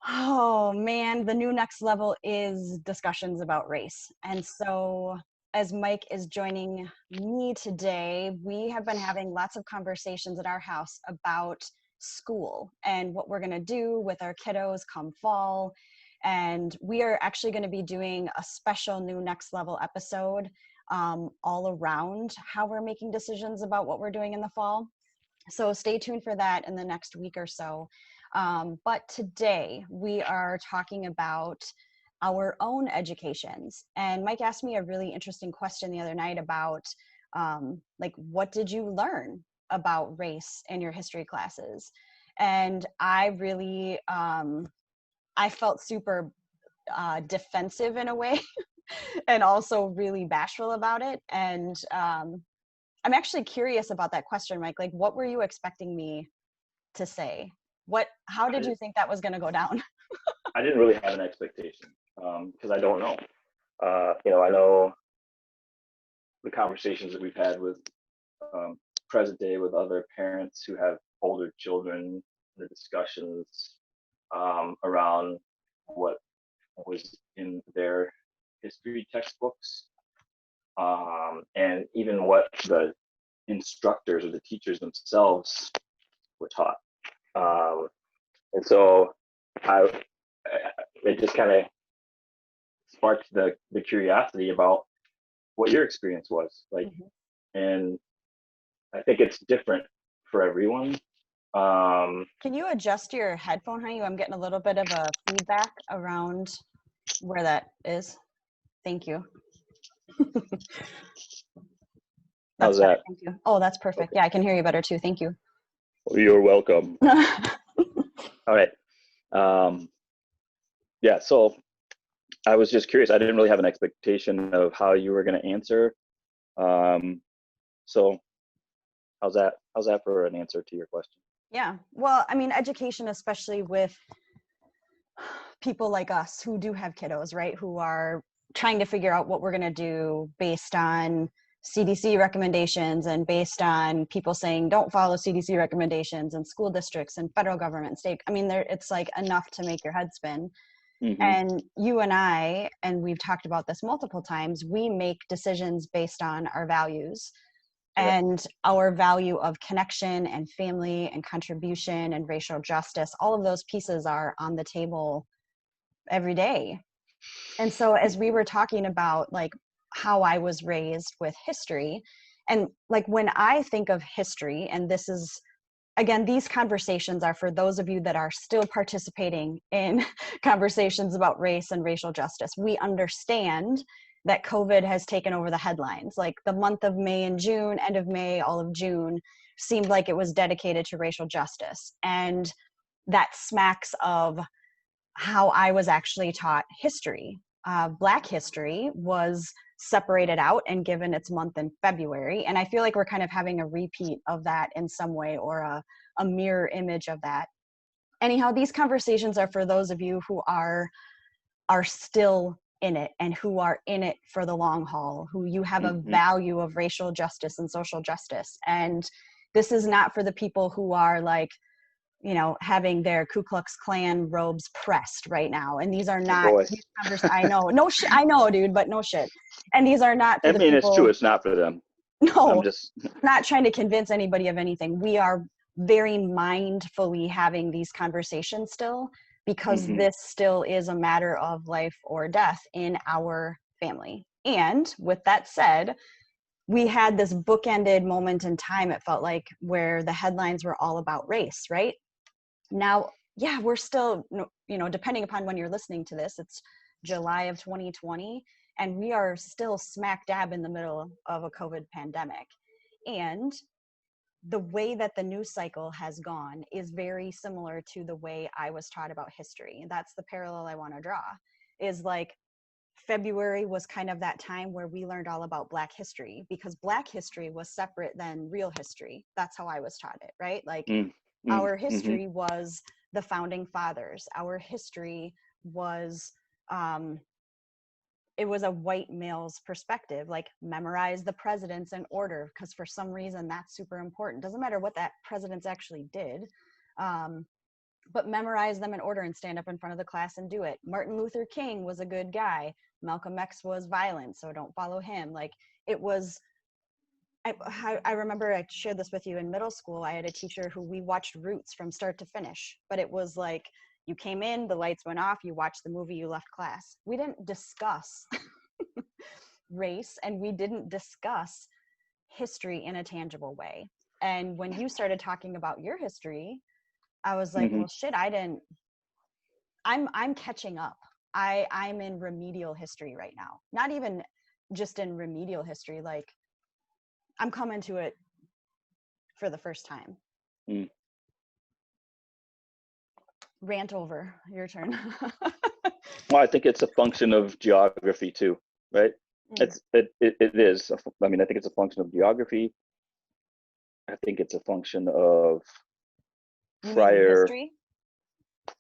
Oh man, the new next level is discussions about race. And so, as Mike is joining me today, we have been having lots of conversations at our house about school and what we're going to do with our kiddos come fall. And we are actually going to be doing a special new next level episode all around how we're making decisions about what we're doing in the fall. So stay tuned for that in the next week or so. But today we are talking about our own educations. And Mike asked me a really interesting question the other night about like, what did you learn about race in your history classes? And I really, I felt super defensive in a way and also really bashful about it. And I'm actually curious about that question, Mike. Like, what were you expecting me to say? How I did you didn't, think that was going to go down? I didn't really have an expectation because I don't know. I know the conversations that we've had with present day with other parents who have older children, the discussions around what was in their history textbooks, and even what the instructors or the teachers themselves were taught. And so I, it just kind of sparked the curiosity about what your experience was like. Mhm. And I think it's different for everyone. Can you adjust your headphone, honey? I'm getting a little bit of a feedback around where that is. Thank you. How's That's better. that? Thank you. Oh, that's perfect. Okay. Yeah, I can hear you better too. Thank you. You're welcome. All right. Yeah, so I was just curious. I didn't really have an expectation of how you were going to answer. So how's that for an answer to your question? Yeah. Well, I mean, education, especially with people like us who do have kiddos, right? Who are trying to figure out what we're going to do based on CDC recommendations and based on people saying don't follow CDC recommendations and school districts and federal government, state. I mean, it's like enough to make your head spin. Mm-hmm. And you and I, and we've talked about this multiple times, we make decisions based on our values Yep. and our value of connection and family and contribution and racial justice. All of those pieces are on the table every day. And so as we were talking about like how I was raised with history, and like when I think of history, and this is again, these conversations are for those of you that are still participating in conversations about race and racial justice. We understand that COVID has taken over the headlines. Like the month of May and June, end of May, all of June seemed like it was dedicated to racial justice. And that smacks of how I was actually taught history. Black history was separated out and given its month in February. And I feel like we're kind of having a repeat of that in some way, or a mirror image of that. Anyhow, these conversations are for those of you who are still in it and who are in it for the long haul, who you have a Mm-hmm. value of racial justice and social justice. And this is not for the people who are like, having their Ku Klux Klan robes pressed right now. And these are Oh not boy. these conversations. I know, no shit. I know, dude, but no shit. And these are not for I the mean, it's true. people. It's not for them. I'm No, just. not trying to convince anybody of anything. We are very mindfully having these conversations still, because Mm-hmm. this still is a matter of life or death in our family. And with that said, we had this bookended moment in time, it felt like, where the headlines were all about race, right? Now, yeah, we're still, depending upon when you're listening to this, it's July of 2020, and we are still smack dab in the middle of a COVID pandemic. And the way that the news cycle has gone is very similar to the way I was taught about history. And that's the parallel I want to draw, is like February was kind of that time where we learned all about Black history, because Black history was separate than real history. That's how I was taught it, right? Like our Mm-hmm. history was the founding fathers. Our history was, it was a white male's perspective, like memorize the presidents in order, because for some reason that's super important. Doesn't matter what that presidents actually did. but memorize them in order and stand up in front of the class and do it. Martin Luther King was a good guy. Malcolm X was violent, so don't follow him. Like, it was, I remember I shared this with you in middle school. I had a teacher who we watched Roots from start to finish, but it was like, you came in, the lights went off, you watched the movie, you left class. We didn't discuss race, and we didn't discuss history in a tangible way. And when you started talking about your history, I was like, well, shit, I'm catching up. I'm in remedial history right now. Not even just in remedial history, like I'm coming to it for the first time. Rant over, your turn. Well, I think it's a function of geography too, right? It is. I mean, I think it's a function of geography. I think it's a function of prior history.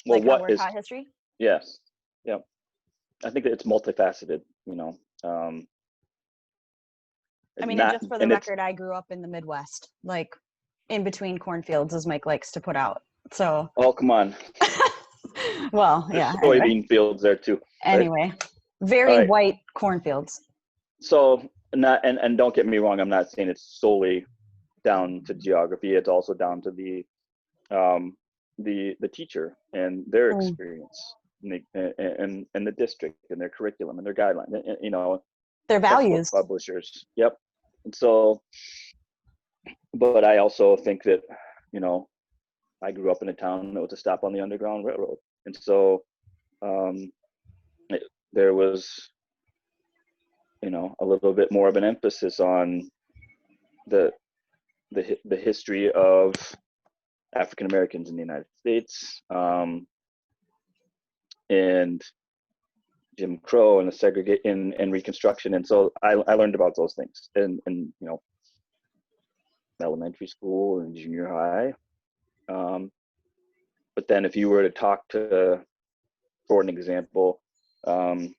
Well, like what is taught history? Yes. Yeah. I think that it's multifaceted. I mean, and just for the record, I grew up in the Midwest, like in between cornfields, as Mike likes to put out. So. Oh, come on. Well, yeah. Soybean fields there too. Anyway, right? Very white cornfields. So, and don't get me wrong, I'm not saying it's solely down to geography. It's also down to the teacher and their experience, and the district and their curriculum and their guidelines, and, their values. Publishers. Yep. And so, but I also think that, I grew up in a town that was a stop on the Underground Railroad. And so there was, a little bit more of an emphasis on the history of African Americans in the United States, and Jim Crow and the segregation and Reconstruction. And so I learned about those things in elementary school and junior high. But then if you were to talk to, for an example, I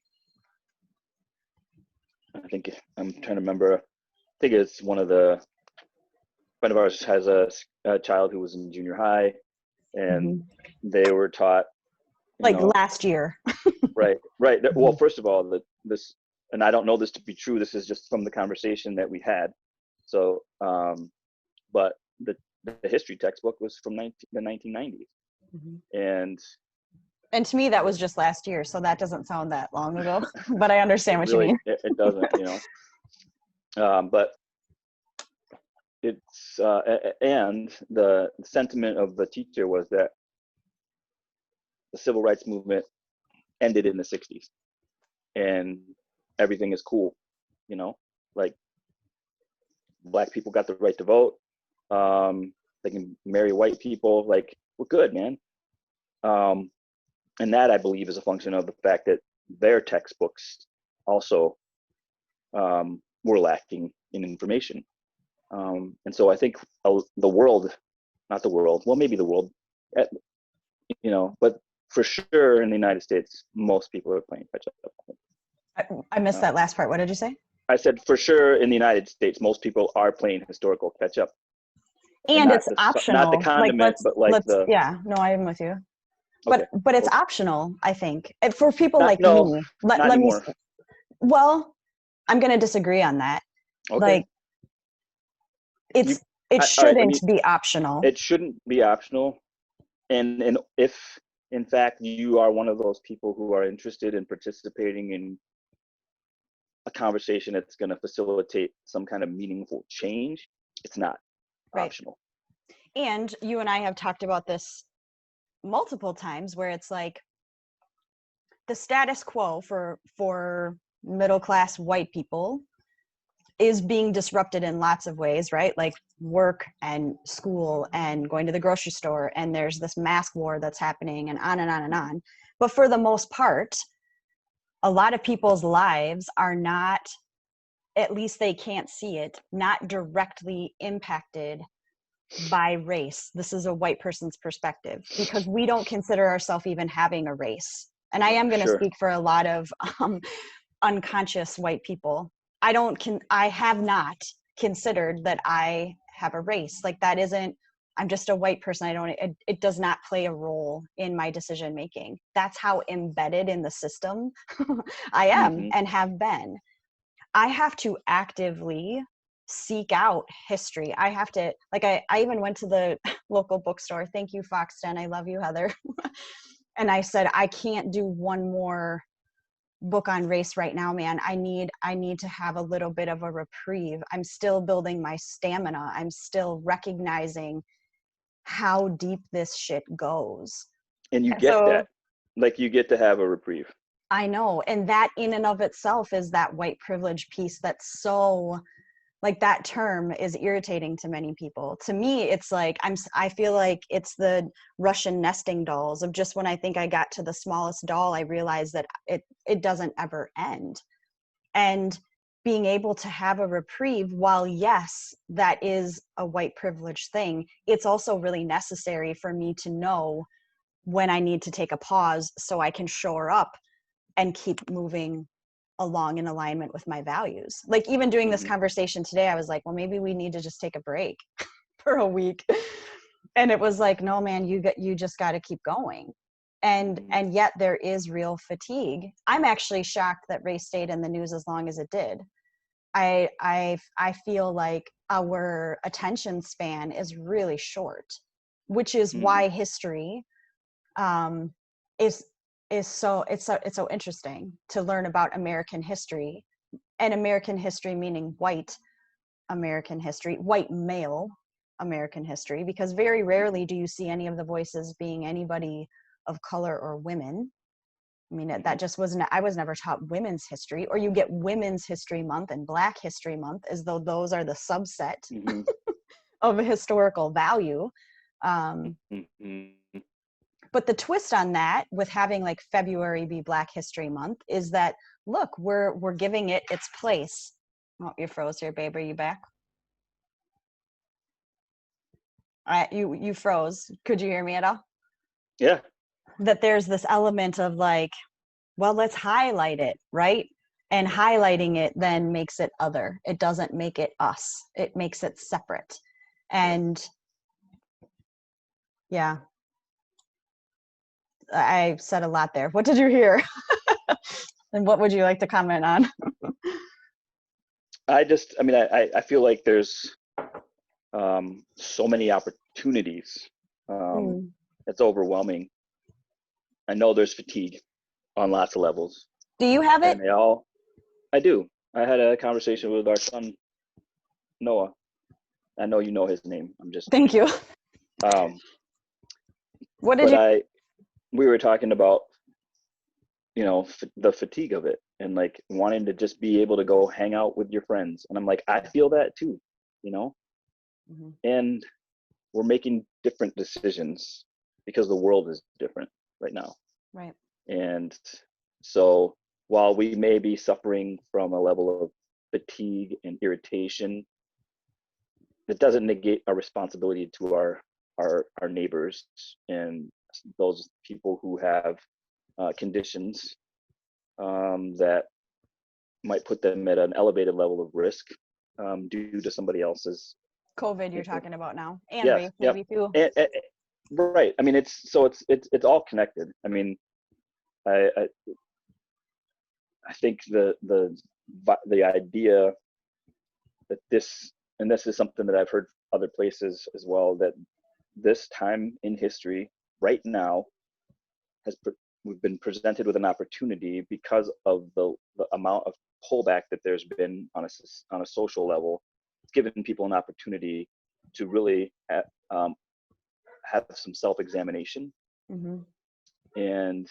think I'm trying to remember, I think it's one of the friend of ours has a child who was in junior high, and they were taught last year. right. Well, first of all, this, and I don't know this to be true, this is just from the conversation that we had. So, but the history textbook was from the 1990s. And to me, that was just last year. So that doesn't sound that long ago, but I understand what really, you mean. It doesn't, but it's, and the sentiment of the teacher was that the civil rights movement ended in the 60s and everything is cool, like Black people got the right to vote. They can marry white people, like we're good, man. And that, I believe, is a function of the fact that their textbooks also were lacking in information. And so I think the world, well, maybe the world, but for sure in the United States, most people are playing catch up. I missed that last part. What did you say? I said for sure in the United States, most people are playing historical catch up. And it's optional. Not the condiment, yeah, no, I am with you. Okay. But it's optional, I think. For people me. Not anymore. Well, I'm going to disagree on that. Okay. It shouldn't be optional. It shouldn't be optional. And if, in fact, you are one of those people who are interested in participating in a conversation that's going to facilitate some kind of meaningful change, it's not optional. And you and I have talked about this multiple times, where it's like the status quo for middle class white people is being disrupted in lots of ways, right? Like work and school and going to the grocery store, and there's this mask war that's happening, and on and on and on. But for the most part, a lot of people's lives are not, at least they can't see it, not directly impacted by race. This is a white person's perspective, because we don't consider ourselves even having a race. And I am going to speak for a lot of unconscious white people. I have not considered that I have a race. Like, that isn't I'm just a white person. It does not play a role in my decision making. That's how embedded in the system I am and have been. I have to actively seek out history. I have to, like, I even went to the local bookstore. Thank you, Foxton. I love you, Heather. And I said, I can't do one more book on race right now, man. I need to have a little bit of a reprieve. I'm still building my stamina. I'm still recognizing how deep this shit goes. And you get that, like, you get to have a reprieve. I know. And that in and of itself is that white privilege piece that's so, like, that term is irritating to many people. To me, it's like, I feel like it's the Russian nesting dolls of just when I think I got to the smallest doll, I realize that it doesn't ever end. And being able to have a reprieve, while yes, that is a white privilege thing, it's also really necessary for me to know when I need to take a pause so I can shore up and keep moving along in alignment with my values. Like, even doing this conversation today, I was like, well, maybe we need to just take a break for a week. And it was like, no, man, you just got to keep going. And yet there is real fatigue. I'm actually shocked that race stayed in the news as long as it did. I feel like our attention span is really short, which is why history is so interesting to learn about American history, and American history meaning white American history, white male American history, because very rarely do you see any of the voices being anybody of color or women. I mean, that just wasn't, I was never taught women's history, or you get Women's History Month and Black History Month as though those are the subset of a historical value. But the twist on that, with having like February be Black History Month, is that, look, we're giving it its place. Oh, you froze here, babe. Are you back? You froze. Could you hear me at all? Yeah. That there's this element of like, well, let's highlight it, right? And highlighting it then makes it other. It doesn't make it us. It makes it separate. And yeah, I said a lot there. What did you hear? And what would you like to comment on? I feel like there's so many opportunities. It's overwhelming. I know there's fatigue on lots of levels. Do you have it? And I do. I had a conversation with our son, Noah. I know you know his name. Thank you. What did you? We were talking about, the fatigue of it, and like wanting to just be able to go hang out with your friends. And I'm like, I feel that too, and we're making different decisions because the world is different right now. Right. And so while we may be suffering from a level of fatigue and irritation, it doesn't negate our responsibility to our neighbors and those people who have conditions that might put them at an elevated level of risk due to somebody else's COVID you're talking about now, and yes, race maybe too. Right. I mean, it's all connected. I mean, I think the idea that this is something that I've heard other places as well, that this time in history right now we've been presented with an opportunity because of the amount of pullback that there's been on a social level. It's given people an opportunity to really have some self-examination. And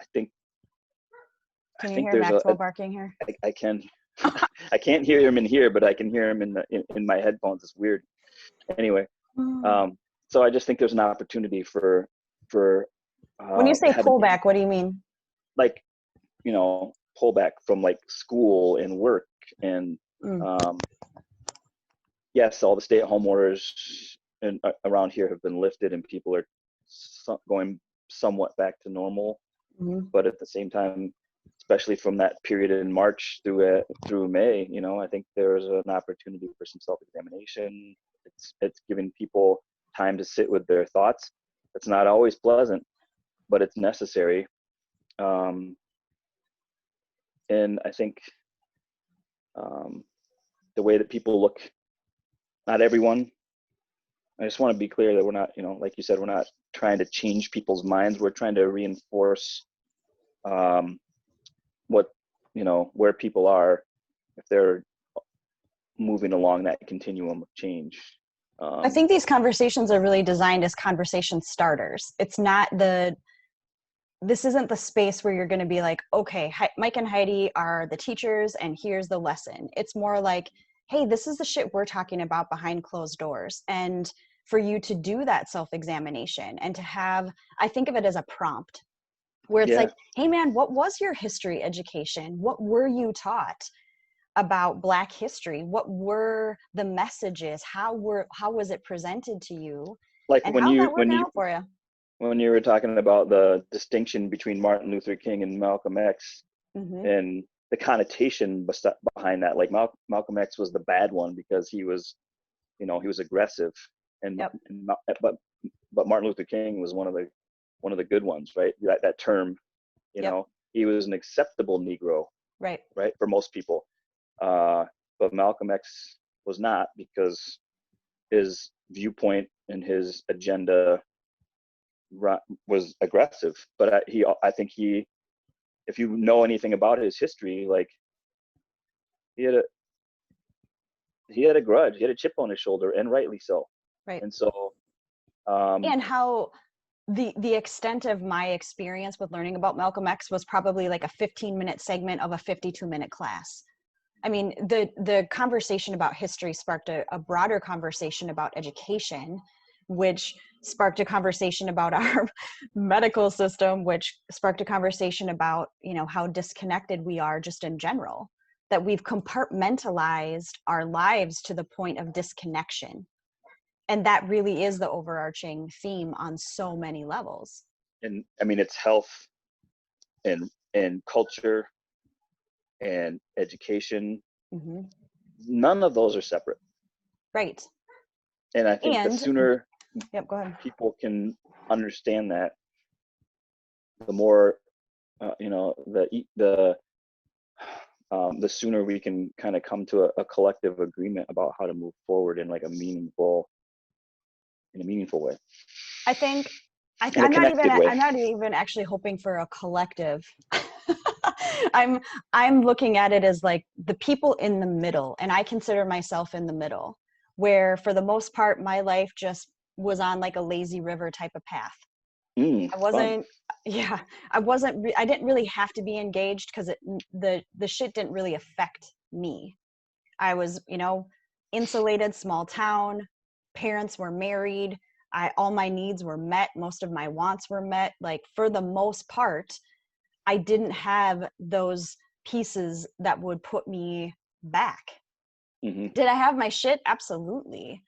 I think can you hear Maxwell barking here? I can. I can't hear him in here, but I can hear him in my headphones. It's weird. Anyway, so I just think there's an opportunity for when you say pullback, what do you mean? Like, pullback from like school and work and yes, all the stay-at-home orders around here have been lifted and people are going somewhat back to normal. But at the same time, especially from that period in March through May, I think there's an opportunity for some self-examination. It's giving people time to sit with their thoughts. It's not always pleasant, but it's necessary. And I think the way that people look, not everyone, I just want to be clear that we're not, like you said, we're not trying to change people's minds. We're trying to reinforce what, where people are, if they're moving along that continuum of change. I think these conversations are really designed as conversation starters. It's not this isn't the space where you're going to be like, okay, Mike and Heidi are the teachers and here's the lesson. It's more like, hey, this is the shit we're talking about behind closed doors. And for you to do that self-examination and to have, I think of it as a prompt where it's like, hey man, what was your history education? What were you taught about Black history? What were the messages? How was it presented to you? Like and how's that working out for you? When you were talking about the distinction between Martin Luther King and Malcolm X, and the connotation behind that, like Malcolm X was the bad one because he was aggressive, but Martin Luther King was one of the good ones, right? That term, he was an acceptable Negro, right, for most people. But Malcolm X was not, because his viewpoint and his agenda was aggressive. But I think if you know anything about his history, like he had a grudge, he had a chip on his shoulder, and rightly so. Right. And so, and how the extent of my experience with learning about Malcolm X was probably like a 15-minute segment of a 52-minute class. I mean, the conversation about history sparked a broader conversation about education, which sparked a conversation about our medical system, which sparked a conversation about, how disconnected we are just in general, that we've compartmentalized our lives to the point of disconnection. And that really is the overarching theme on so many levels. And I mean, it's health and culture and education. None of those are separate. Right. And I think the sooner go ahead. people can understand that, the more, the sooner we can kind of come to a collective agreement about how to move forward in like a meaningful way. I think I'm not even actually hoping for a collective. I'm looking at it as like the people in the middle, and I consider myself in the middle, where for the most part my life just was on like a lazy river type of path. I didn't really have to be engaged because the shit didn't really affect me. I was, insulated, small town, parents were married, all my needs were met, most of my wants were met. Like for the most part, I didn't have those pieces that would put me back. Did I have my shit? Absolutely.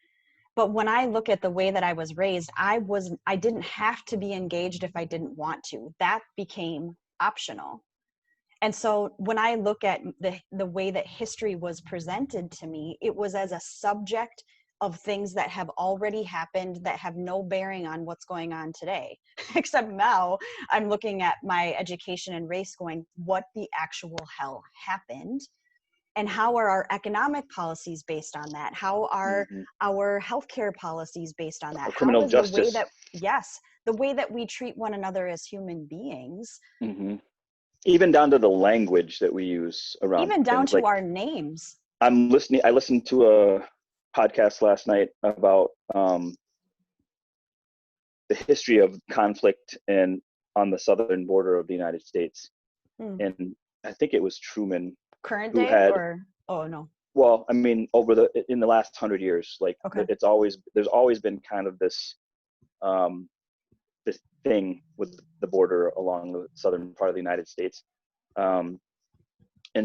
But when I look at the way that I was raised, I didn't have to be engaged if I didn't want to. That became optional. And so when I look at the way that history was presented to me, it was as a subject of things that have already happened that have no bearing on what's going on today. Except now I'm looking at my education and race going, what the actual hell happened? And how are our economic policies based on that? How are our healthcare policies based on that? Criminal justice. The way that we treat one another as human beings. Even down to the language that we use around. Even down to our names. I listened to a podcast last night about the history of conflict on the southern border of the United States. And I think it was Truman. Current day oh no. Well, I mean, in the last 100 years, like there's always been kind of this thing with the border along the southern part of the United States. And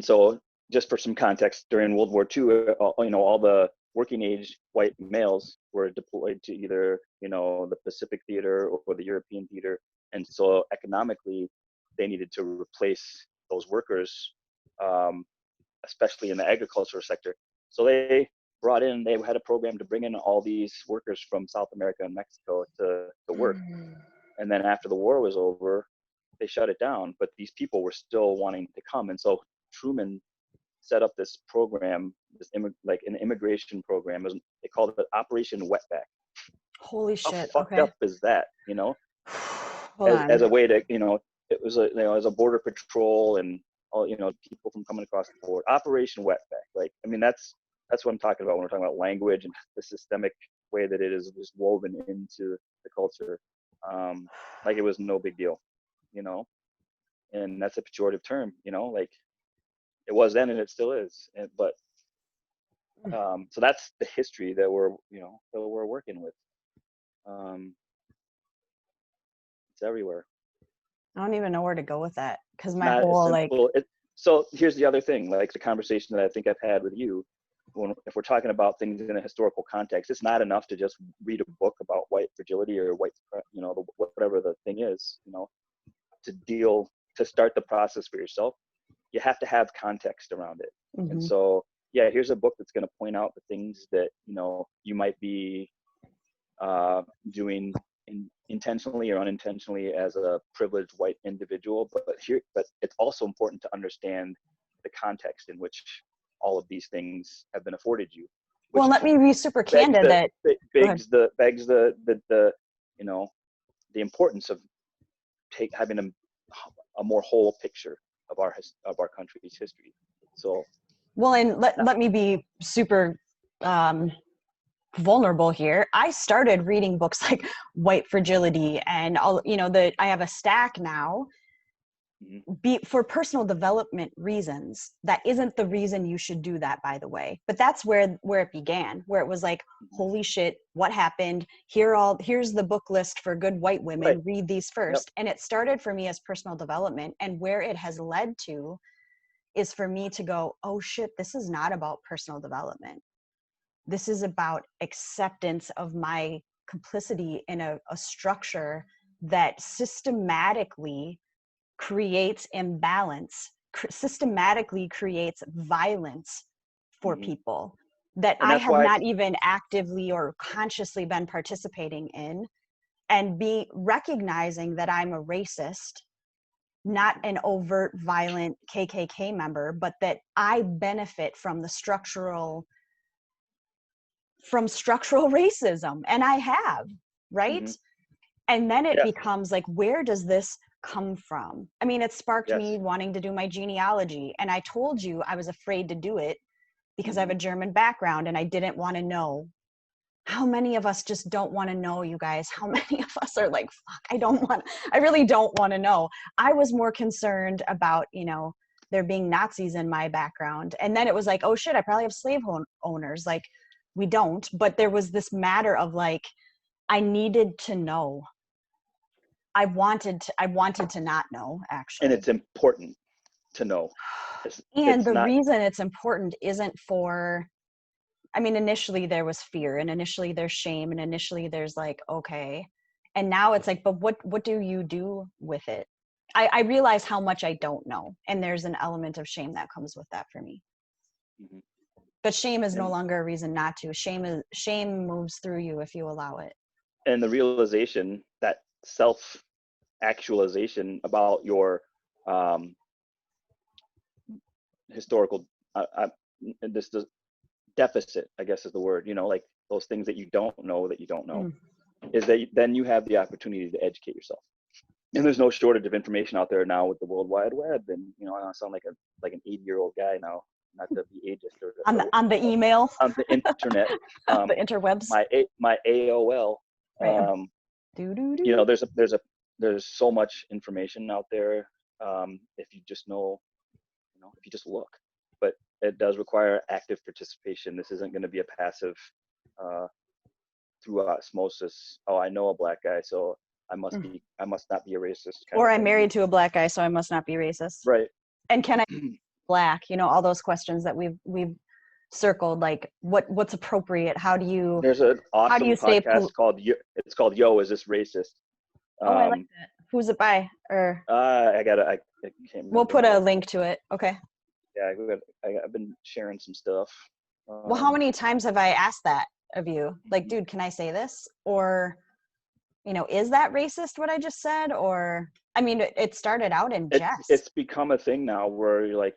so just for some context, during World War II, all the working age white males were deployed to either, the Pacific theater or the European theater. And so economically, they needed to replace those workers, especially in the agricultural sector. So they brought in, they had a program to bring in all these workers from South America and Mexico to work. And then after the war was over, they shut it down, but these people were still wanting to come. And so Truman set up this program, like an immigration program. They called it Operation Wetback. Holy How shit. fucked Okay. up is that, you know? Hold on. As a way to, you know, it was a, you know, as a border patrol and all, you know, people from coming across the board. Operation Wetback. Like, I mean, that's what I'm talking about when we're talking about language and the systemic way that it is just woven into the culture. Like it was no big deal, you know? And that's a pejorative term, you know, like it was then and it still is. But so that's the history that we're, you know, that we're working with. It's everywhere. I don't even know where to go with that because It's my not as whole simple. So here's the other thing, like the conversation that I think I've had with you. If we're talking about things in a historical context, it's not enough to just read a book about white fragility or white, you know, whatever the thing is, you know, to start the process for yourself. You have to have context around it. And so, yeah, here's a book that's going to point out the things that, you know, you might be doing intentionally or unintentionally as a privileged white individual, but it's also important to understand the context in which all of these things have been afforded you. Well, let me be super candid begs the you know, the importance of having a more whole picture of our country's history. So well, and let me be super vulnerable here. I started reading books like White Fragility and all, you know, I have a stack now for personal development reasons. That isn't the reason you should do that, by the way, but that's where it began, where it was like, holy shit, what happened? Here's the book list for good white women. Right. Read these first. Yep. And it started for me as personal development, and where it has led to is for me to go, oh shit, this is not about personal development. This is about acceptance of my complicity in a structure that systematically creates imbalance, systematically creates violence for people that I have not even actively or consciously been participating in, and recognizing that I'm a racist, not an overt violent KKK member, but that I benefit from structural racism, and I have, right? And then it becomes like, where does this come from? I mean, it sparked me wanting to do my genealogy, and I told you I was afraid to do it because I have a German background and I didn't want to know. How many of us just don't want to know, you guys? How many of us are like, fuck, I really don't want to know. I was more concerned about, you know, there being Nazis in my background. And then it was like, oh shit, I probably have slave owners. Like, we don't, but there was this matter of like, I needed to know. I wanted to not know, actually. And it's important to know. The reason it's important isn't for, I mean, initially there was fear, and initially there's shame, and initially there's like, okay. And now it's like, but what do you do with it? I realize how much I don't know. And there's an element of shame that comes with that for me. But shame is no longer a reason not to. Shame moves through you if you allow it. And the realization, that self-actualization about your historical, this deficit, I guess is the word, you know, like those things that you don't know, is that then you have the opportunity to educate yourself. And there's no shortage of information out there now with the World Wide Web. And, you know, I sound like an 80-year-old guy now, not to be ageist. On the email. On the internet. The interwebs. My AOL. Right. You know, there's so much information out there. If you just know, you know, if you just look, but it does require active participation. This isn't going to be a passive, through osmosis. Oh, I know a black guy, so I must not be a racist. Or I'm married to a black guy, so I must not be racist. Right. And can I be black? You know, all those questions that we've circled, like what's appropriate? How do you? There's an awesome podcast called Yo, Is This Racist? I like that. Who's it by? Or I can't remember. We'll put a link to it. Okay. Yeah, I've been sharing some stuff. Well, how many times have I asked that of you? Like, dude, can I say this? Or, is that racist what I just said? Or, I mean, it started out in jest. It's become a thing now where you're like,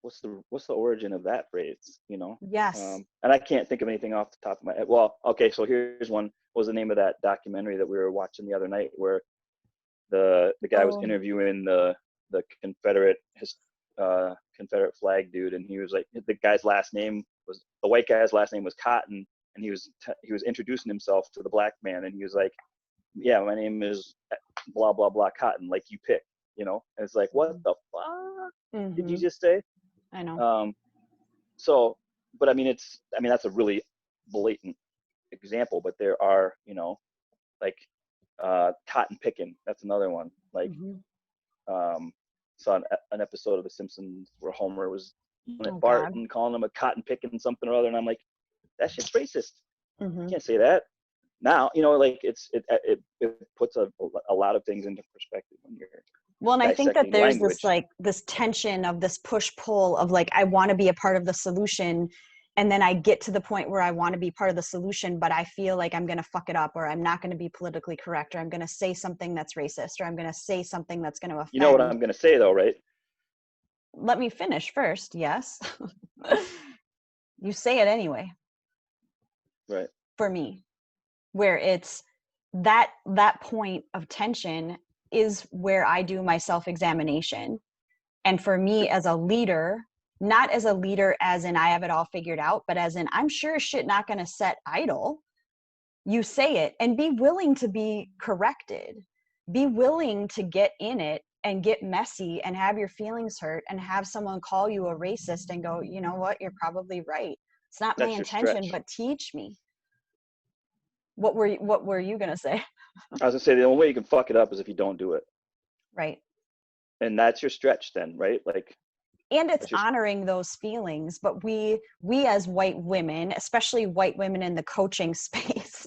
what's the origin of that phrase? Yes. And I can't think of anything off the top of my head. Well, okay, so here's one. What was the name of that documentary that we were watching the other night where the guy was interviewing the Confederate flag dude, and he was like, the white guy's last name was Cotton, and he was introducing himself to the black man, and he was like, yeah, my name is blah blah blah Cotton, like you pick, and it's like, what the fuck did you just say? I know. So, but I mean, that's a really blatant example, but there are, like cotton picking. That's another one. Like, saw an episode of The Simpsons where Homer was yelling at Bart and calling him a cotton picking something or other, and I'm like, that shit's racist. You can't say that. Now, like it puts a lot of things into perspective when you're. Well, and I think that there's this tension of this push-pull of like, I want to be a part of the solution, and then I get to the point where I want to be part of the solution, but I feel like I'm going to fuck it up, or I'm not going to be politically correct, or I'm going to say something that's racist, or I'm going to say something that's going to offend. You know what I'm going to say though, right? Let me finish first. Yes. You say it anyway. Right. For me, where it's that point of tension is where I do my self-examination. And for me as a leader, not as a leader as in I have it all figured out, but as in I'm sure shit not going to set idle. You say it and be willing to be corrected. Be willing to get in it and get messy and have your feelings hurt and have someone call you a racist and go, you know what, you're probably right. It's not my intention, but teach me. What were you going to say? I was going to say the only way you can fuck it up is if you don't do it. Right. And that's your stretch then, right? Like, and it's honoring those feelings, but we as white women, especially white women in the coaching space,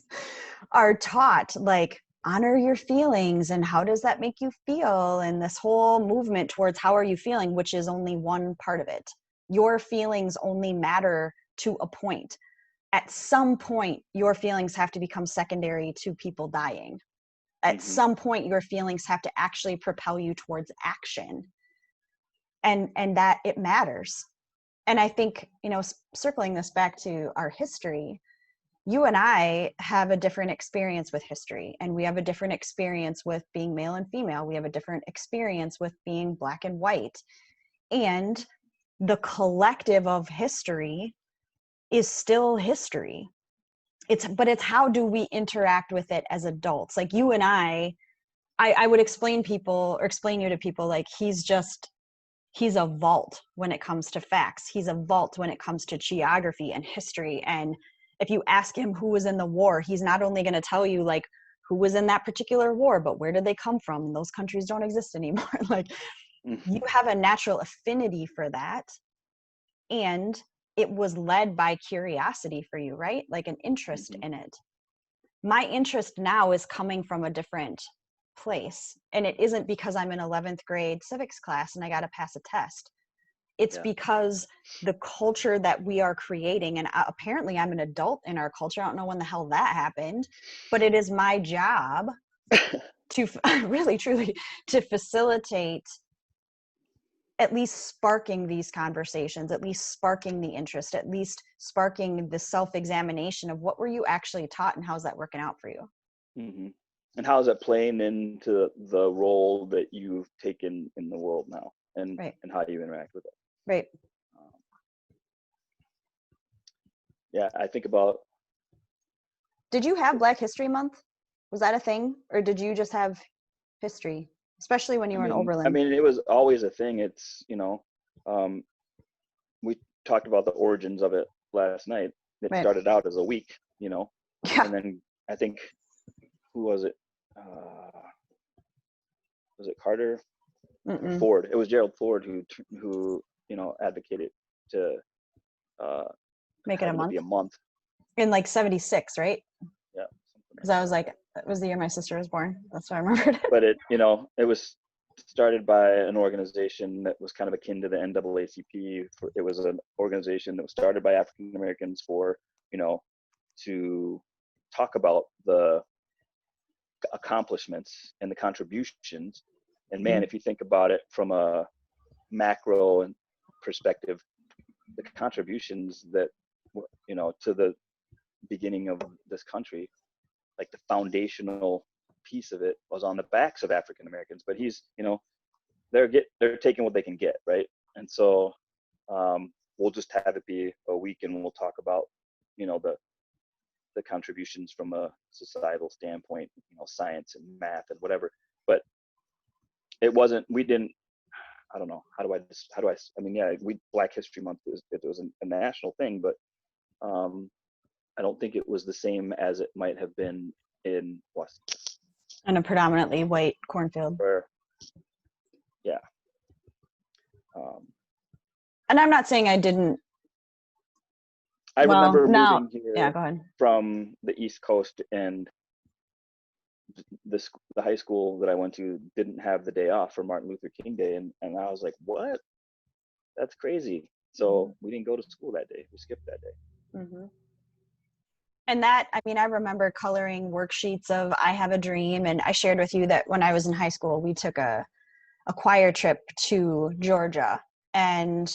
are taught like, honor your feelings and how does that make you feel, and this whole movement towards how are you feeling, which is only one part of it. Your feelings only matter to a point. At some point, your feelings have to become secondary to people dying. At some point, your feelings have to actually propel you towards action. And that it matters. And I think, circling this back to our history, you and I have a different experience with history, and we have a different experience with being male and female. We have a different experience with being black and white. And the collective of history is still history. But it's how do we interact with it as adults? Like you and I would explain you to people, like he's a vault when it comes to facts. He's a vault when it comes to geography and history. And if you ask him who was in the war, he's not only going to tell you like who was in that particular war, but where did they come from? Those countries don't exist anymore. Like you have a natural affinity for that. And it was led by curiosity for you, right? Like an interest in it. My interest now is coming from a different place, and it isn't because I'm in 11th grade civics class and I got to pass a test. It's because the culture that we are creating, and apparently I'm an adult in our culture. I don't know when the hell that happened, but it is my job to really truly to facilitate at least sparking these conversations, at least sparking the interest, at least sparking the self-examination of what were you actually taught and how's that working out for you. And how is that playing into the role that you've taken in the world now, and how you interact with it? Right. Yeah, I think about. Did you have Black History Month? Was that a thing, or did you just have history, especially when you were in Oberlin? I mean, it was always a thing. It's we talked about the origins of it last night. It started out as a week, and then I think who was it? Was it Carter? Ford. It was Gerald Ford who advocated to make it a month. Be a month in like 76, right? Yeah. Because I was like, that was the year my sister was born. That's why I remembered it. But it was started by an organization that was kind of akin to the NAACP. It was an organization that was started by African Americans for, you know, to talk about the accomplishments and the contributions. And man, if you think about it from a macro perspective, the contributions that, you know, to the beginning of this country, like the foundational piece of it was on the backs of African Americans. But he's, you know, they're taking what they can get, right? And so we'll just have it be a week, and we'll talk about, you know, the contributions from a societal standpoint, you know, science and math and whatever. But it wasn't. We didn't. I don't know. How do I? I mean, yeah, Black History Month it was a national thing, but I don't think it was the same as it might have been in Washington. In a predominantly white cornfield. Where, yeah. And I'm not saying I didn't. I remember moving here go ahead. from the East Coast, and the high school that I went to didn't have the day off for Martin Luther King Day, and I was like, what? That's crazy. So we didn't go to school that day. We skipped that day. Mm-hmm. And that, I mean, I remember coloring worksheets of I Have a Dream, and I shared with you that when I was in high school, we took a choir trip to Georgia, and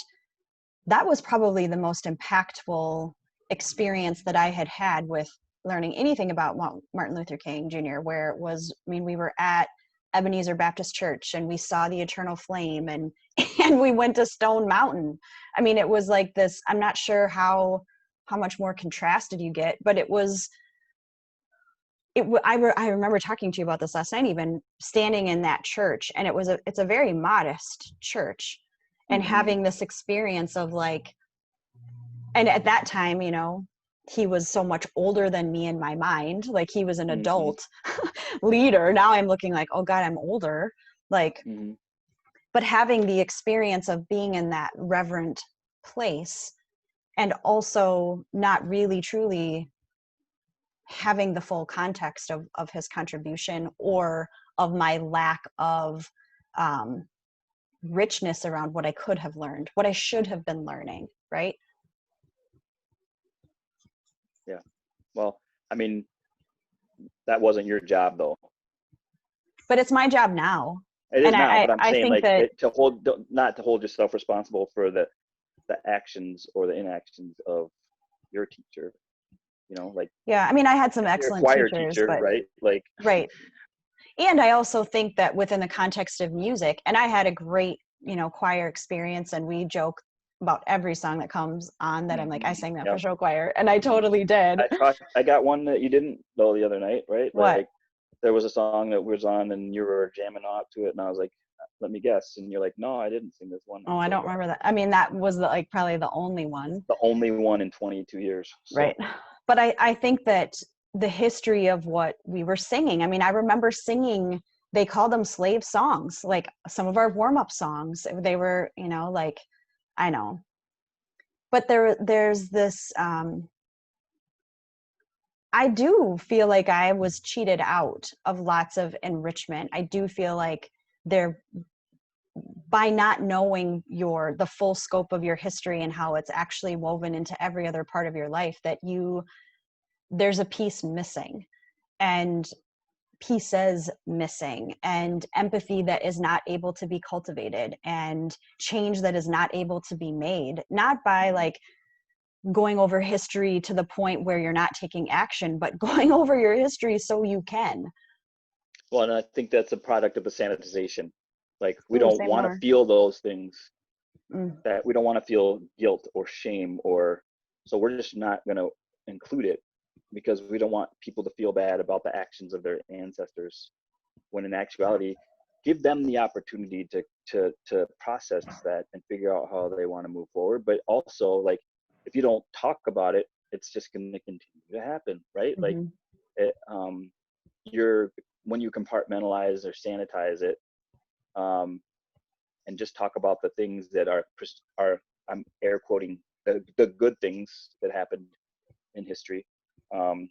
that was probably the most impactful experience that I had with learning anything about Martin Luther King Jr., where it was, I mean, we were at Ebenezer Baptist Church and we saw the Eternal Flame, and we went to Stone Mountain. I mean, it was like this, I'm not sure how much more contrasted you get, but it was, I remember talking to you about this last night, even standing in that church, and it's a very modest church, and having this experience of like, and at that time, you know, he was so much older than me in my mind, like he was an adult leader. Now I'm looking like, oh God, I'm older, like, but having the experience of being in that reverent place, and also not really truly having the full context of his contribution, or of my lack of richness around what I could have learned, what I should have been learning, right? Yeah. Well, I mean, that wasn't your job though. But it's my job now. It is and now, but I'm saying think like that not to hold yourself responsible for the actions or the inactions of your teacher, you know, like, yeah, I mean, I had some excellent choir teachers, teacher, but right? Like, right. And I also think that within the context of music, and I had a great, you know, choir experience, and we joke about every song that comes on that I'm like, I sang that for show choir, and I totally did. I got one that you didn't though the other night, right? What? Like, there was a song that was on and you were jamming out to it, and I was like, let me guess, and you're like, no, I didn't sing this one. Oh, I don't remember that. I mean, that was like probably the only one. The only one in 22 years. So. Right. But I think that the history of what we were singing, I mean, I remember singing, they called them slave songs, like some of our warm-up songs. They were, you know, like, I know. But there's this, I do feel like I was cheated out of lots of enrichment. I do feel like by not knowing the full scope of your history and how it's actually woven into every other part of your life, that there's a piece missing, and pieces missing, and empathy that is not able to be cultivated, and change that is not able to be made, not by like going over history to the point where you're not taking action, but going over your history so you can. Well, and I think that's a product of the sanitization. Like, we don't want to feel those things, that we don't want to feel guilt or shame, so we're just not going to include it, because we don't want people to feel bad about the actions of their ancestors, when in actuality, give them the opportunity to process that and figure out how they want to move forward. But also, like, if you don't talk about it, it's just going to continue to happen, right? Like, when you compartmentalize or sanitize it, and just talk about the things that are I'm air quoting the good things that happened in history, then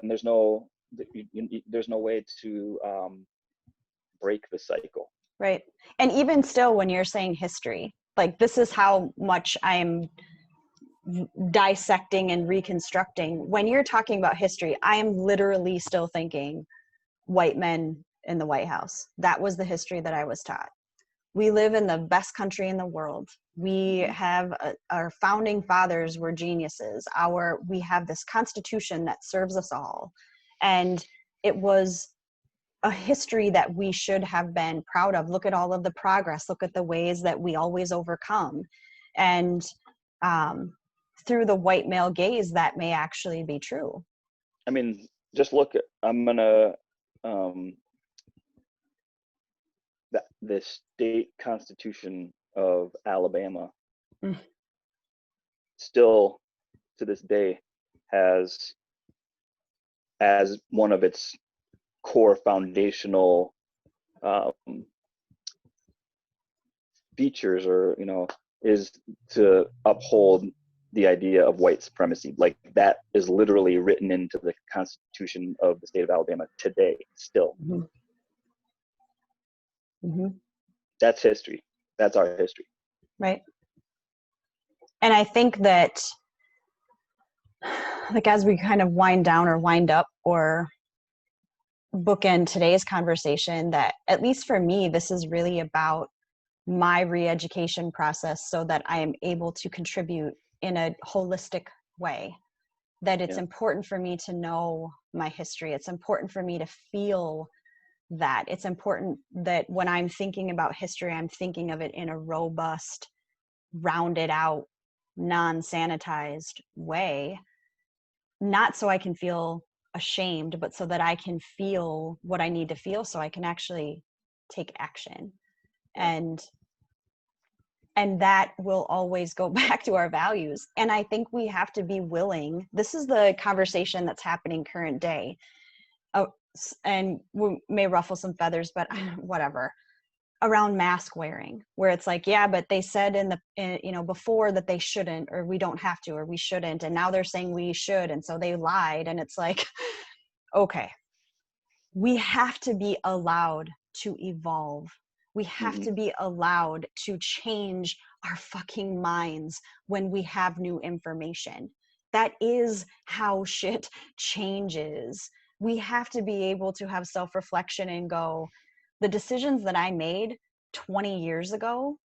there's no way to break the cycle. Right. And even still, when you're saying history, like this is how much I'm dissecting and reconstructing. When you're talking about history, I am literally still thinking white men in the White House. That was the history that I was taught. We live in the best country in the world. We have our founding fathers were geniuses. We have this constitution that serves us all. And it was a history that we should have been proud of. Look at all of the progress. Look at the ways that we always overcome. And through the white male gaze, that may actually be true. I mean, just look at, I'm gonna, the state constitution of Alabama still to this day has as one of its core foundational features, or is to uphold the idea of white supremacy. Like that is literally written into the Constitution of the state of Alabama today still. That's history. That's our history. Right. And I think that, like, as we kind of wind down or wind up or bookend today's conversation, that at least for me, this is really about my re-education process so that I am able to contribute in a holistic way. That it's important for me to know my history. It's important for me to feel that. It's important that when I'm thinking about history, I'm thinking of it in a robust, rounded out, non-sanitized way. Not so I can feel ashamed, but so that I can feel what I need to feel so I can actually take action. And that will always go back to our values. And I think we have to be willing. This is the conversation that's happening current day. And we may ruffle some feathers, but whatever. Around mask wearing, where it's like, yeah, but they said before that they shouldn't, or we don't have to, or we shouldn't. And now they're saying we should. And so they lied. And it's like, okay, we have to be allowed to evolve. We have to be allowed to change our fucking minds when we have new information. That is how shit changes. We have to be able to have self-reflection and go, the decisions that I made 20 years ago,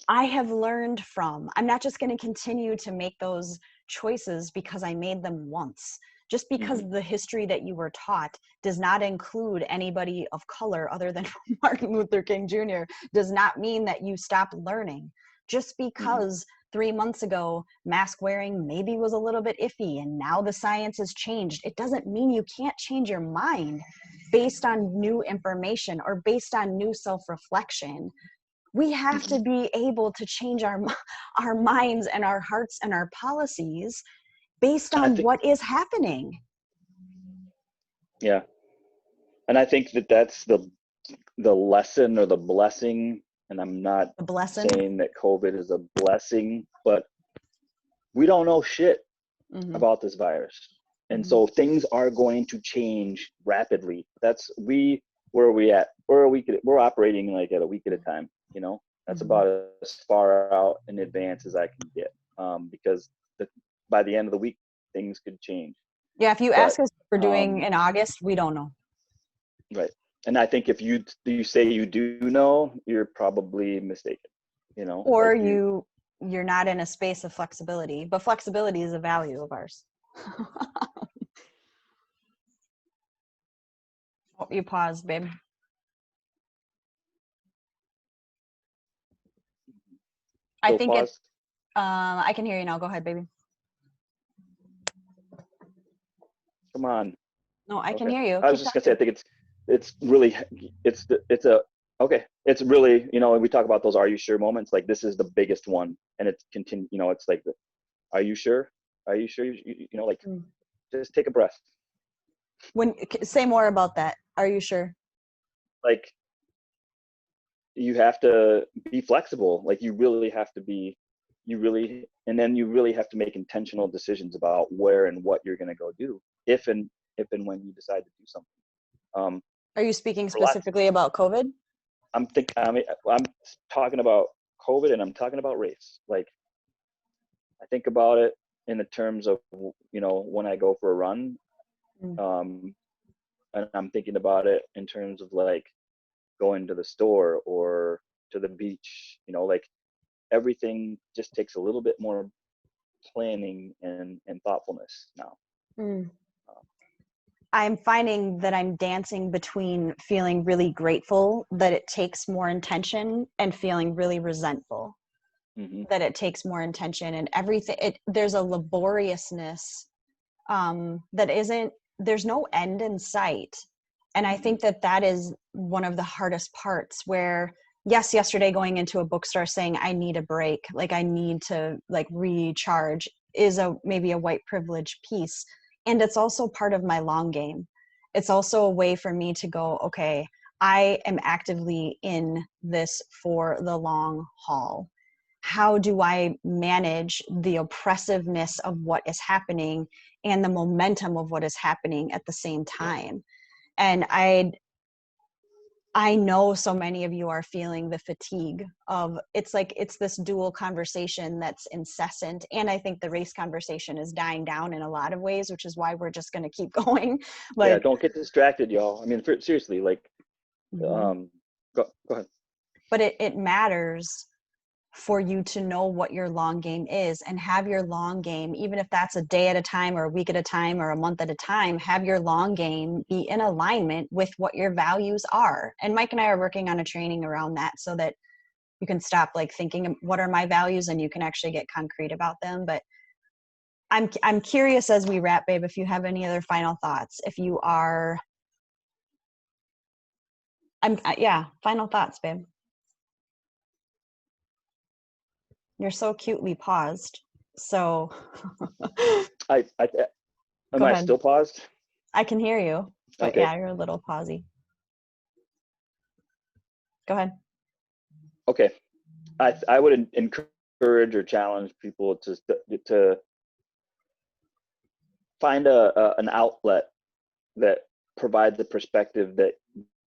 I have learned from. I'm not just going to continue to make those choices because I made them once. Just because the history that you were taught does not include anybody of color other than Martin Luther King Jr. does not mean that you stop learning. Just because 3 months ago mask wearing maybe was a little bit iffy and now the science has changed, it doesn't mean you can't change your mind based on new information or based on new self-reflection. We have to be able to change our minds and our hearts and our policies based on what is happening. Yeah. And I think that that's the lesson or the blessing. And I'm not saying that COVID is a blessing, but we don't know shit about this virus. And so things are going to change rapidly. Where are we at? We're operating like at a week at a time, that's about as far out in advance as I can get. Because by the end of the week, things could change. Yeah, if you ask us what we're doing in August, we don't know. Right. And I think if you say you do know, you're probably mistaken, Or like you're not in a space of flexibility, but flexibility is a value of ours. Oh, you paused, babe. I think it's, I can hear you now. Go ahead, baby. Come on. No, I can hear you. I was just gonna say, I think it's really, it's really, we talk about those, are you sure moments? Like this is the biggest one, and it's it's like, are you sure? Are you sure? Like just take a breath. Say more about that. Are you sure? Like you have to be flexible. Like you really have to be, and then you really have to make intentional decisions about where and what you're going to go do if and when you decide to do something. Are you speaking for lots. specifically about COVID? I'm talking about COVID, and I'm talking about race. Like, I think about it in the terms of, when I go for a run, Mm. and I'm thinking about it in terms of like going to the store or to the beach. Like, everything just takes a little bit more planning and thoughtfulness now. Mm. I'm finding that I'm dancing between feeling really grateful that it takes more intention and feeling really resentful Mm-hmm. that it takes more intention, and everything. There's a laboriousness that there's no end in sight. And I think that is one of the hardest parts, where yes, yesterday going into a bookstore saying I need a break, like I need to like recharge, is maybe a white privilege piece. And it's also part of my long game. It's also a way for me to go, okay, I am actively in this for the long haul. How do I manage the oppressiveness of what is happening and the momentum of what is happening at the same time? And I know so many of you are feeling the fatigue of, it's like, it's this dual conversation that's incessant. And I think the race conversation is dying down in a lot of ways, which is why we're just going to keep going. Yeah, Like, don't get distracted, y'all. I mean, seriously, like, mhm. go ahead. But it matters for you to know what your long game is, and have your long game, even if that's a day at a time or a week at a time or a month at a time, have your long game be in alignment with what your values are. And Mike and I are working on a training around that, so that you can stop like thinking, what are my values, and you can actually get concrete about them. But I'm curious, as we wrap, babe, if you have any other final thoughts. If you are, yeah, final thoughts, babe. You're so cutely paused. So I Am go I ahead. still paused? I can hear you, but Okay. yeah, you're a little pausy. Go ahead. Okay. I would encourage or challenge people to find an outlet that provides a perspective that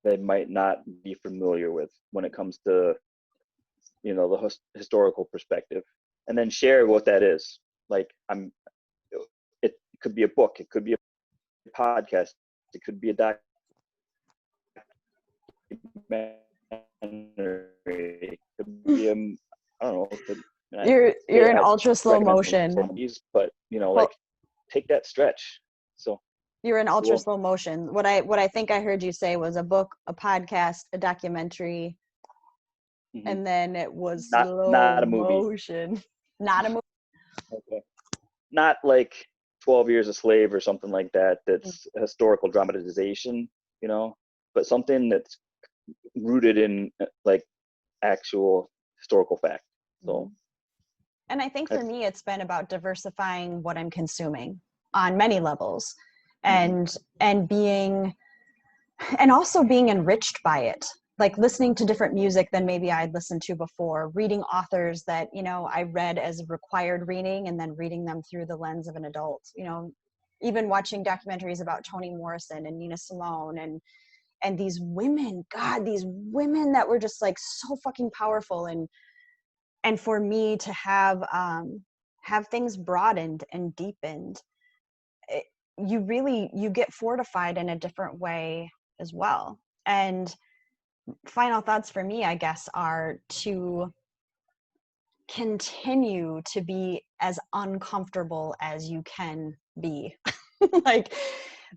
they might not be familiar with when it comes to the historical perspective, and then share what that is. Like, it could be a book, it could be a podcast, it could be a documentary, it could be I don't know. You're in I ultra slow recommend some motion. these, but Well, like, take that stretch. So you're in ultra cool. slow motion. What I think I heard you say was a book, a podcast, a documentary, Mm-hmm. and then it was Not slow a movie. motion. Not a movie. Okay. Not like 12 Years a Slave or something like that. That's a historical dramatization, but something that's rooted in like actual historical fact. So, and I think for me, it's been about diversifying what I'm consuming on many levels, and being, and also being enriched by it, like listening to different music than maybe I'd listened to before, reading authors that I read as required reading, and then reading them through the lens of an adult, even watching documentaries about Toni Morrison and Nina Simone, and these women, God, these women that were just like so fucking powerful. And for me to have things broadened and deepened, you get fortified in a different way as well. And final thoughts for me, I guess, are to continue to be as uncomfortable as you can be. Like,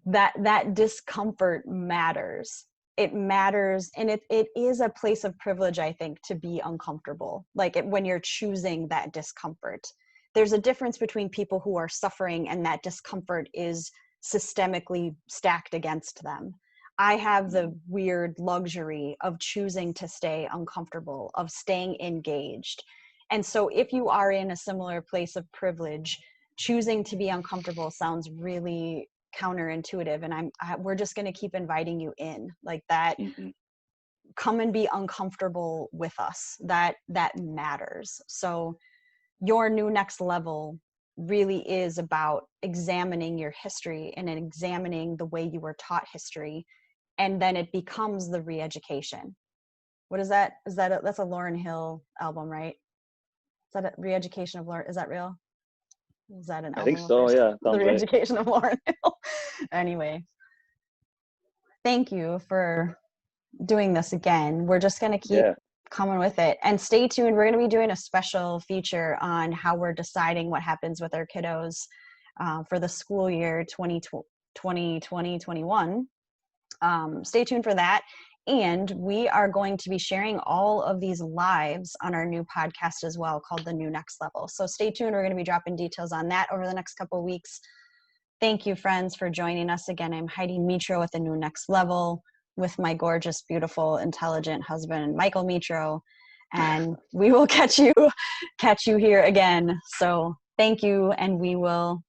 that discomfort matters. It matters, and it is a place of privilege, I think, to be uncomfortable. Like, when you're choosing that discomfort, there's a difference between people who are suffering and that discomfort is systemically stacked against them. I have the weird luxury of choosing to stay uncomfortable, of staying engaged. And so if you are in a similar place of privilege, choosing to be uncomfortable sounds really counterintuitive. And we're just going to keep inviting you in, like that. Come and be uncomfortable with us. That matters. So your new next level really is about examining your history and examining the way you were taught history, and then it becomes the Re-Education. What is that? That's a Lauryn Hill album, right? Is that a Re-Education of Lauryn? Is that real? Is that an I album think of so. hers? Yeah, The sounds right. Re-Education of Lauryn Hill. Anyway, thank you for doing this again. We're just going to keep Yeah. coming with it, and stay tuned. We're going to be doing a special feature on how we're deciding what happens with our kiddos for the school year 2020-21. Stay tuned for that. And we are going to be sharing all of these lives on our new podcast as well, called The New Next Level. So stay tuned. We're going to be dropping details on that over the next couple of weeks. Thank you, friends, for joining us again. I'm Heidi Mitro with The New Next Level, with my gorgeous, beautiful, intelligent husband, Michael Mitro. And we will catch you here again. So thank you, and we will